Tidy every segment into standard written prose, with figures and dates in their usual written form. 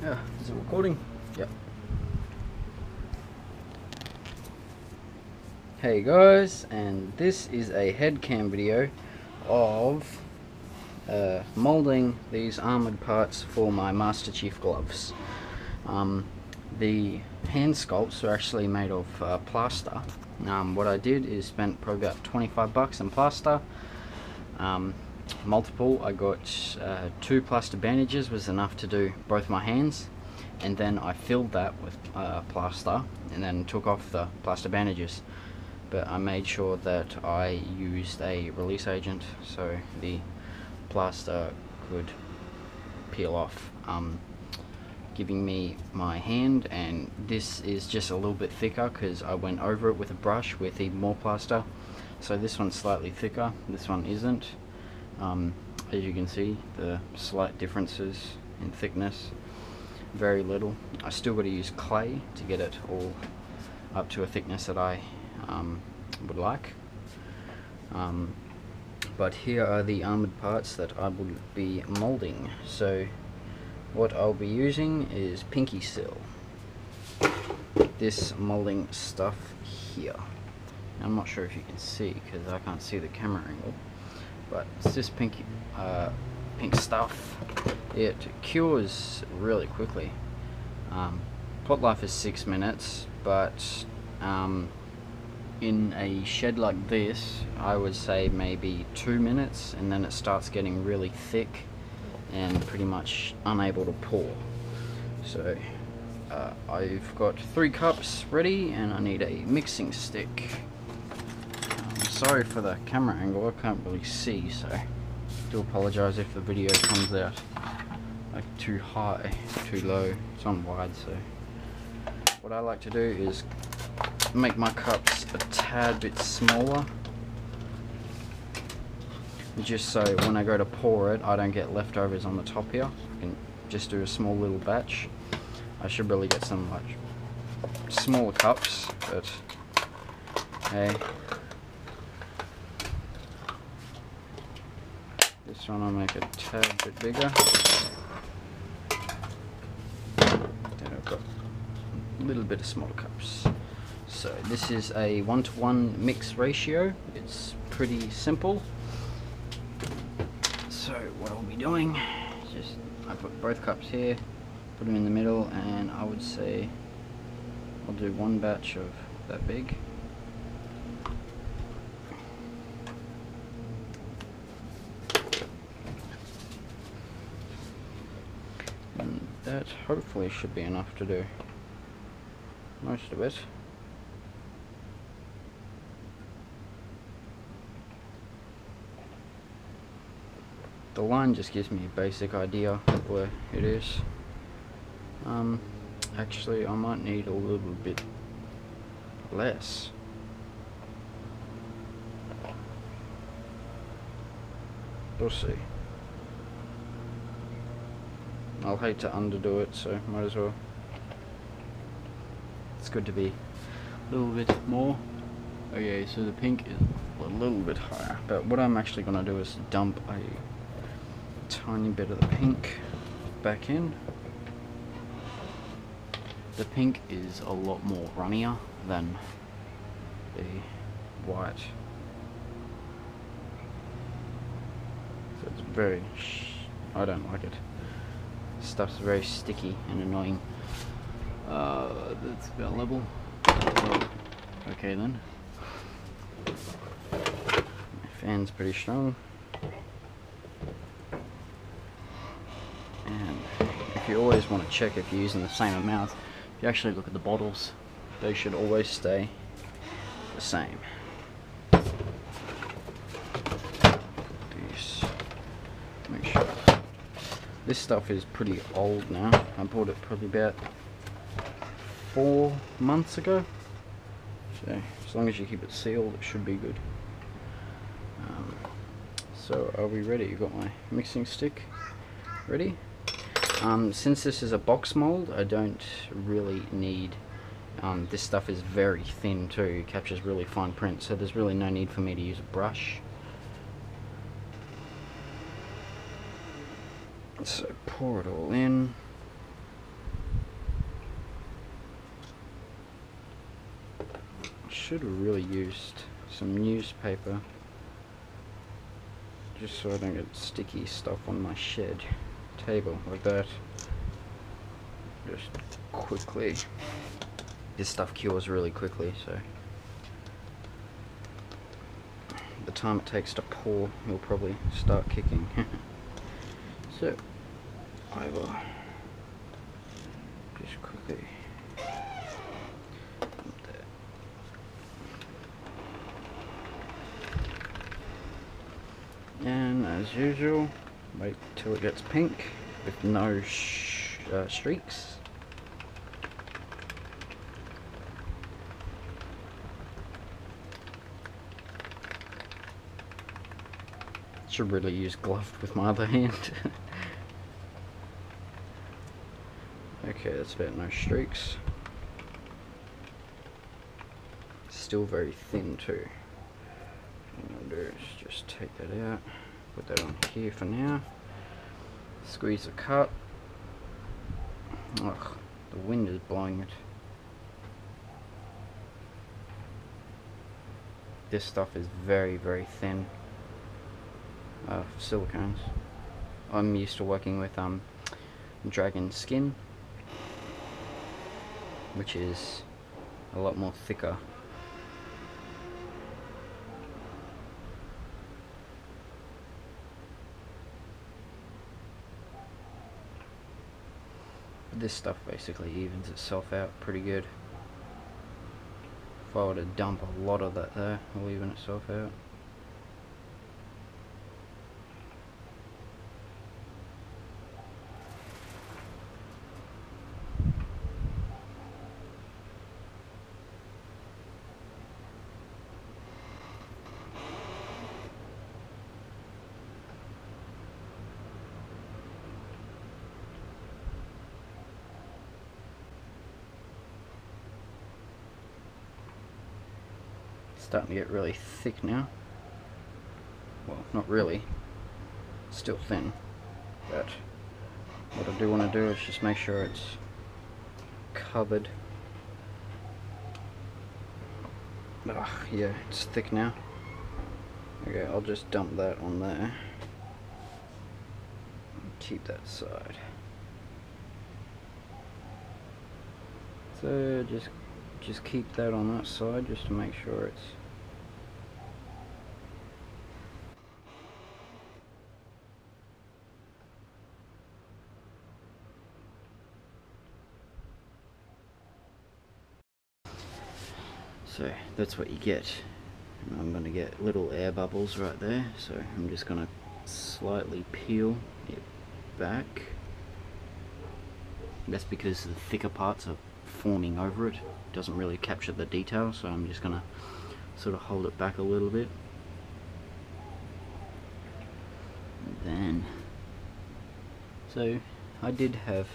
Yeah, is it recording? Yep. Hey guys, and this is a head cam video of molding these armored parts for my Master Chief gloves. The hand sculpts are actually made of plaster. What I did is spent probably about 25 bucks in plaster. Multiple. I got 2 plaster bandages was enough to do both my hands, and then I filled that with plaster and then took off the plaster bandages, but I made sure that I used a release agent so the plaster could peel off, giving me my hand. And this is just a little bit thicker because I went over it with a brush with even more plaster, so this one's slightly thicker, this one isn't. As you can see, the slight differences in thickness, very little. I still got to use clay to get it all up to a thickness that I would like. But here are the armored parts that I will be molding. So what I'll be using is Pinky Seal, this molding stuff here. I'm not sure if you can see because I can't see the camera angle, but it's this pink stuff. It cures really quickly. Pot life is 6 minutes, but in a shed like this I would say maybe 2 minutes, and then it starts getting really thick and pretty much unable to pour. So I've got 3 cups ready and I need a mixing stick. Sorry for the camera angle, I can't really see, so I do apologise if the video comes out like too high, too low. It's on wide, so what I like to do is make my cups a tad bit smaller, just so when I go to pour it I don't get leftovers on the top here. I can just do a small little batch. I should really get some like smaller cups, but hey, this one I'll make a tad bit bigger. Then I've got a little bit of smaller cups. So this is a 1-to-1 mix ratio. It's pretty simple. So what I'll be doing is just, I put both cups here, put them in the middle, and I would say I'll do 1 batch of that big. And that hopefully should be enough to do most of it. The line just gives me a basic idea of where it is. Actually I might need a little bit less. We'll see. I'll hate to underdo it, so might as well. It's good to be a little bit more. Okay, so the pink is a little bit higher, but what I'm actually going to do is dump a tiny bit of the pink back in. The pink is a lot more runnier than the white, so it's very I don't like it. Stuff's very sticky and annoying. That's about level. Okay then. My fan's pretty strong. And if you always want to check if you're using the same amount, if you actually look at the bottles, they should always stay the same. Make sure. This stuff is pretty old now. I bought it probably about 4 months ago. So as long as you keep it sealed, it should be good. So are we ready? You've got my mixing stick ready. Since this is a box mold, I don't really need, this stuff is very thin too, it captures really fine print, so there's really no need for me to use a brush. So pour it all in. should have really used some newspaper just so I don't get sticky stuff on my shed table like that. Just quickly. This stuff cures really quickly, so the time it takes to pour will probably start kicking. So I will just quickly and as usual wait till it gets pink with no streaks. Should really use gloved with my other hand. Okay, that's about no streaks. Still very thin too. What I'm gonna do is just take that out, put that on here for now. Squeeze the cut. Ugh, the wind is blowing it. This stuff is very, very thin. Silicones. I'm used to working with dragon skin, which is a lot more thicker. This stuff basically evens itself out pretty good. If I were to dump a lot of that there, it'll even itself out. Starting to get really thick now. Well, not really, still thin, but what I do want to do is just make sure it's covered. Yeah, it's thick now. Okay, I'll just dump that on there. Keep that side. So just keep that on that side just to make sure it's so that's what you get. And I'm going to get little air bubbles right there, so I'm just going to slightly peel it back. That's because the thicker parts are forming over it. It doesn't really capture the detail, so I'm just going to sort of hold it back a little bit. And then, so I did have,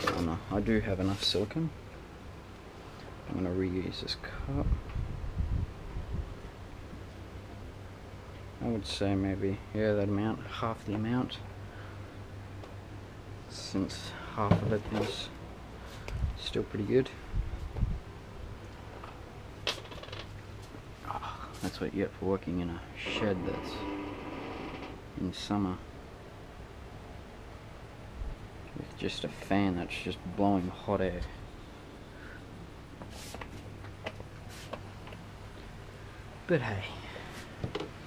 oh no, I do have enough silicone. I'm going to reuse this cup. I would say maybe, yeah, that amount, half the amount, since half of it is still pretty good. Oh, that's what you get for working in a shed that's in summer with just a fan that's just blowing hot air. But hey,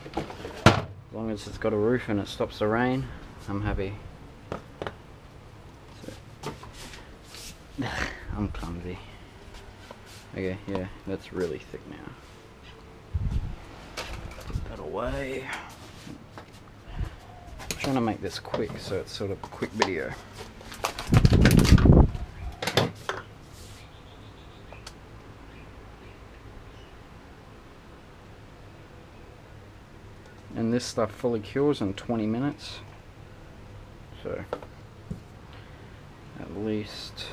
as long as it's got a roof and it stops the rain, I'm happy. So, I'm clumsy. Okay, yeah, that's really thick now. Put that away. I'm trying to make this quick, so it's sort of a quick video. And this stuff fully cures in 20 minutes, so at least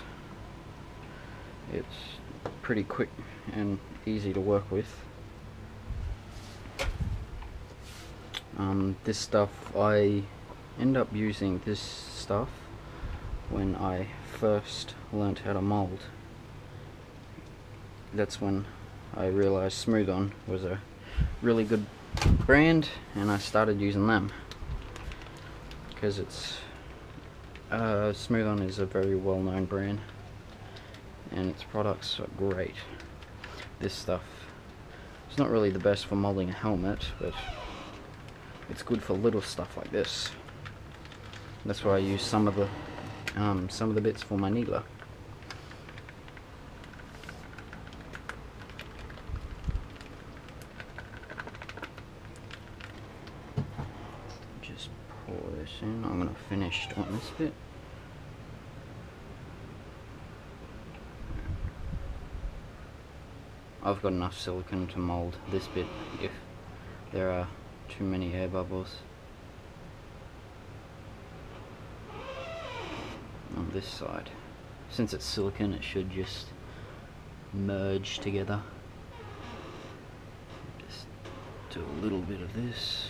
it's pretty quick and easy to work with. This stuff, I end up using this stuff when I first learnt how to mold. that's when I realized Smooth On was a really good brand, and I started using them because it's Smooth On is a very well-known brand and its products are great. This stuff, it's not really the best for molding a helmet, but it's good for little stuff like this. That's why I use some of the bits for my needler. Just pour this in. I'm gonna finish on this bit. I've got enough silicone to mold this bit if there are too many air bubbles on this side. Since it's silicone, it should just merge together. Just do a little bit of this.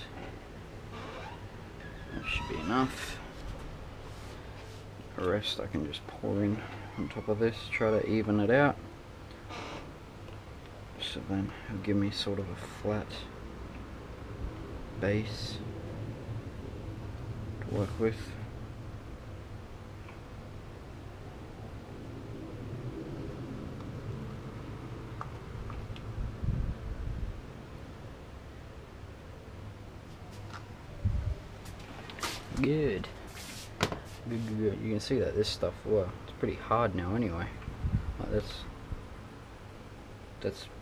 That should be enough. The rest I can just pour in on top of this, try to even it out. So then it'll give me sort of a flat base to work with. Good. Good. You can see that this stuff, well, it's pretty hard now anyway. Like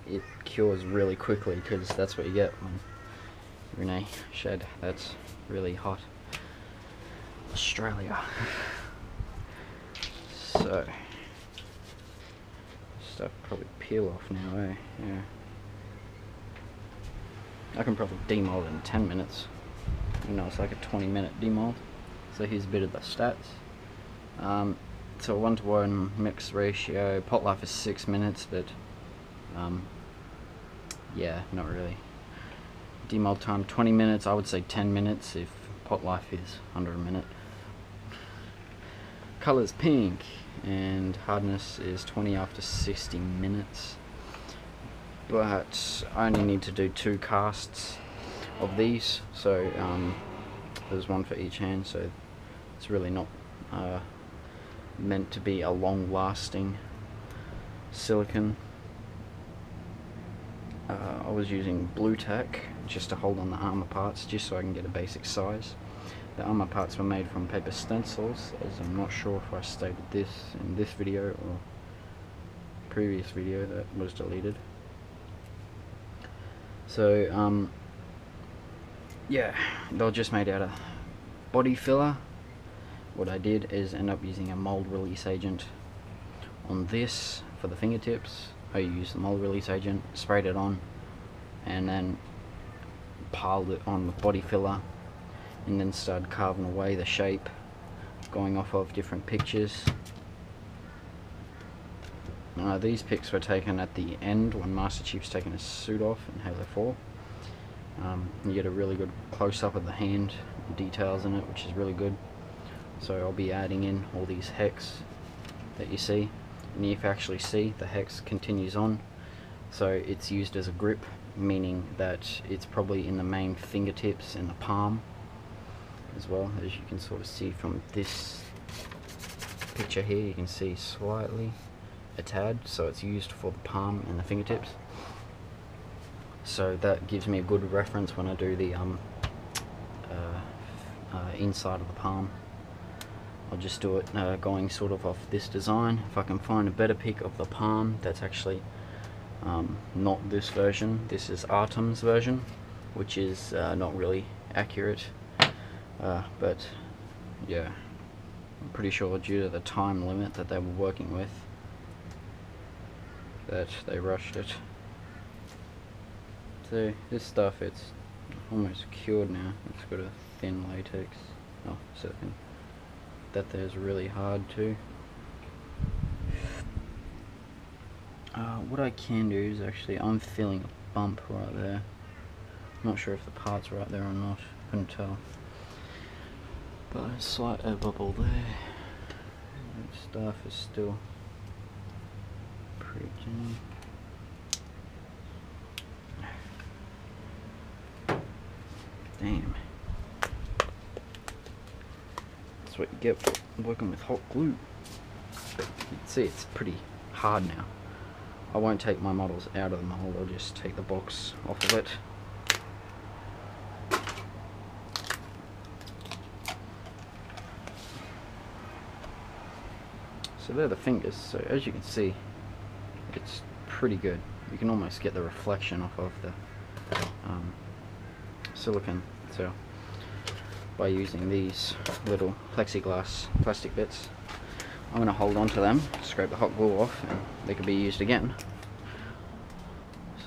it cures really quickly because that's what you get when you're in a shed that's really hot. Australia. So stuff probably peel off now, eh? Yeah. I can probably demold in 10 minutes. You know, it's like a 20-minute demold. So here's a bit of the stats. So 1:1 mix ratio. Pot life is 6 minutes, but yeah, not really. Demold time 20 minutes. I would say 10 minutes if pot life is under a minute. Color's pink, and hardness is 20 after 60 minutes. But I only need to do 2 casts of these, so there's one for each hand, so it's really not meant to be a long-lasting silicone. I was using Blue Tack just to hold on the armor parts, just so I can get a basic size. The armor parts were made from paper stencils, as I'm not sure if I stated this in this video or previous video that was deleted. So yeah, they were just made out of body filler. What I did is end up using a mold release agent on this for the fingertips. I used the mold release agent, sprayed it on, and then piled it on with body filler, and then started carving away the shape, going off of different pictures. These pics were taken at the end when Master Chief's taking his suit off in Halo 4. You get a really good close-up of the hand, details in it, which is really good. So I'll be adding in all these hex that you see, and you can actually see the hex continues on. So it's used as a grip, meaning that it's probably in the main fingertips and the palm as well, as you can sort of see from this picture here. You can see slightly a tad, so it's used for the palm and the fingertips. So that gives me a good reference when I do the inside of the palm. I'll just do it going sort of off this design. If I can find a better pic of the palm that's actually not this version. This is Artem's version, which is not really accurate, but yeah, I'm pretty sure due to the time limit that they were working with that they rushed it. So this stuff, it's almost cured now. It's got a thin latex. Oh, silicone. That there's really hard too. What I can do is actually, I'm feeling a bump right there. I'm not sure if the part's right there or not. Couldn't tell. But a slight air bubble there. That stuff is still pretty thin. Damn. That's what you get for working with hot glue. But you can see it's pretty hard now. I won't take my models out of the mold, I'll just take the box off of it. So they're the fingers, so as you can see, it's pretty good. You can almost get the reflection off of the silicone. So by using these little plexiglass plastic bits, I'm going to hold on to them, scrape the hot glue off, and they can be used again.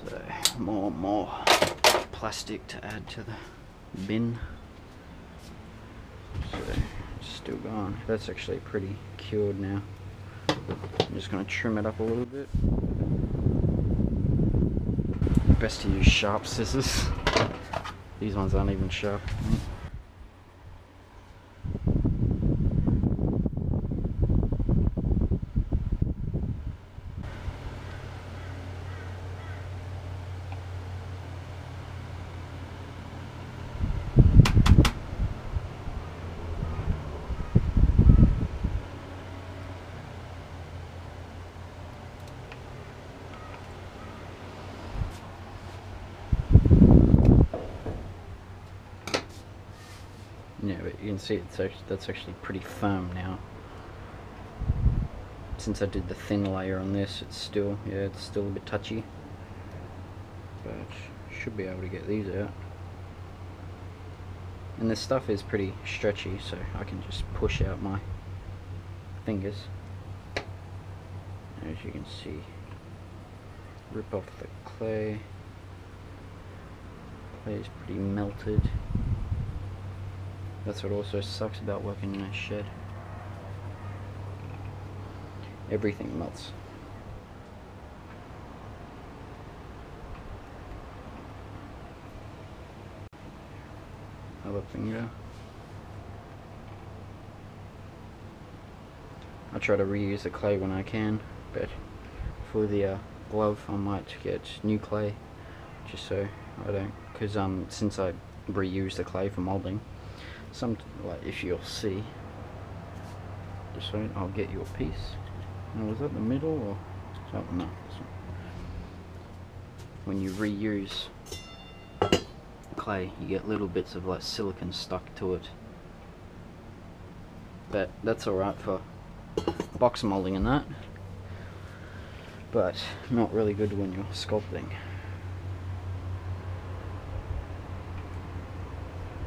So more plastic to add to the bin. So it's still going. That's actually pretty cured now. I'm just going to trim it up a little bit. Best to use sharp scissors. These ones aren't even sharp. Yeah, but you can see that's actually pretty firm now. Since I did the thin layer on this, it's still a bit touchy. But should be able to get these out. And this stuff is pretty stretchy, so I can just push out my fingers. As you can see, rip off the clay. Clay is pretty melted. That's what also sucks about working in a shed. Everything melts. Other finger. I try to reuse the clay when I can, but for the glove I might get new clay, just so I don't, because since I reuse the clay for molding, like if you'll see, just so I'll get you a piece. Now, was that the middle or something? No. When you reuse clay, you get little bits of like silicone stuck to it. But that's alright for box molding and that. But not really good when you're sculpting.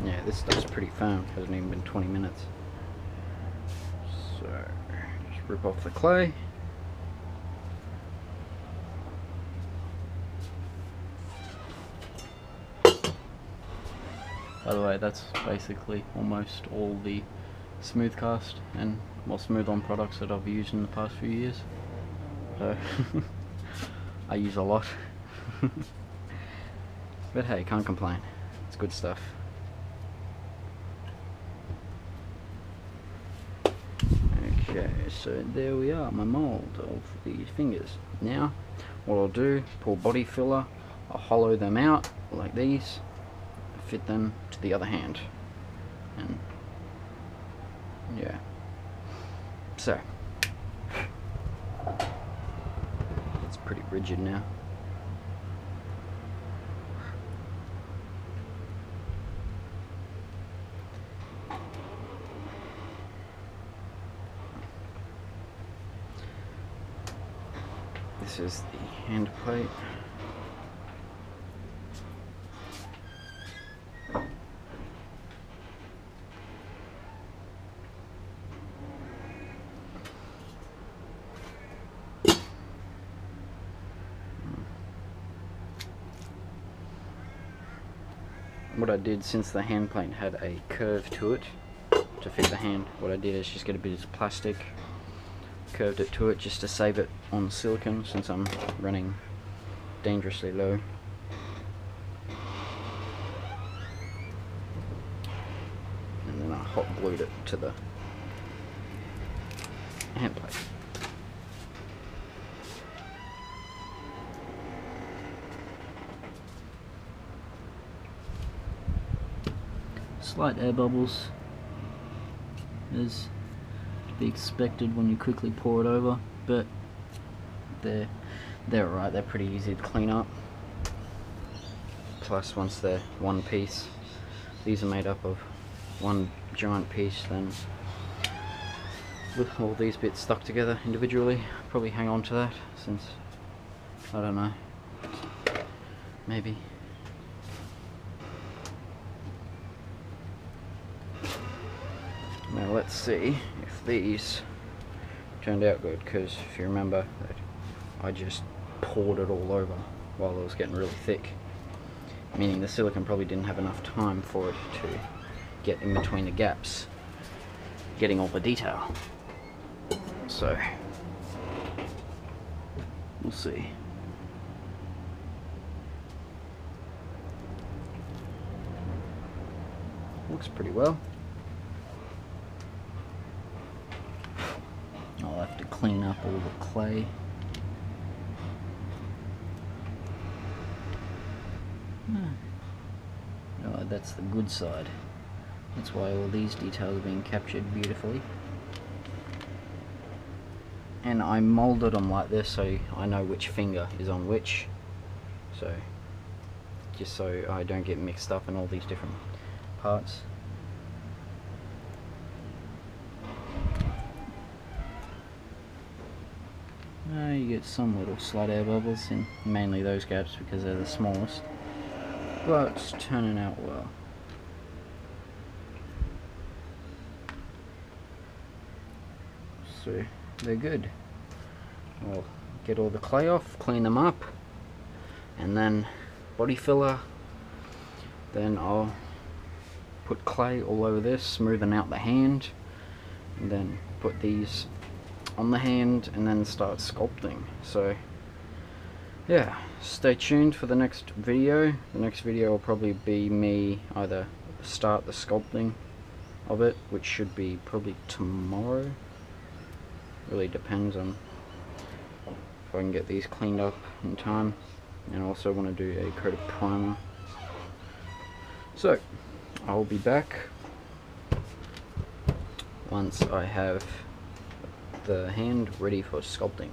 Yeah, this stuff's pretty firm. Hasn't even been 20 minutes. So, just rip off the clay. By the way, that's basically almost all the smooth cast and smooth on products that I've used in the past few years. So, I use a lot. But hey, can't complain. It's good stuff. Okay, so there we are, my mold of the fingers. Now, what I'll do, pour body filler, I'll hollow them out like these, fit them to the other hand, and yeah, so, it's pretty rigid now. This is the hand plate. What I did, since the hand plate had a curve to it to fit the hand, what I did is just get a bit of plastic, curved it to it just to save it on silicone since I'm running dangerously low. And then I hot glued it to the hand plate. slight air bubbles, as to be expected when you quickly pour it over, but they're alright, they're pretty easy to clean up. Plus, once they're one piece, these are made up of one giant piece, then with all these bits stuck together individually, probably hang on to that, since, I don't know, maybe. Now let's see if these turned out good, because if you remember, I just poured it all over while it was getting really thick, meaning the silicone probably didn't have enough time for it to get in between the gaps, getting all the detail. So we'll see. Looks pretty well. I'll have to clean up all the clay. Oh, that's the good side. That's why all these details are being captured beautifully. And I molded them like this so I know which finger is on which. So, just so I don't get mixed up in all these different parts. You get some little slight air bubbles in mainly those gaps because they're the smallest, but it's turning out well. So they're good. I'll get all the clay off, clean them up, and then body filler. Then I'll put clay all over this, smoothing out the hand, and then put these on the hand and then start sculpting. So yeah, stay tuned for the next video. The next video will probably be me either start the sculpting of it, which should be probably tomorrow. Really depends on if I can get these cleaned up in time, and I also want to do a coat of primer. So I'll be back once I have the hand ready for sculpting.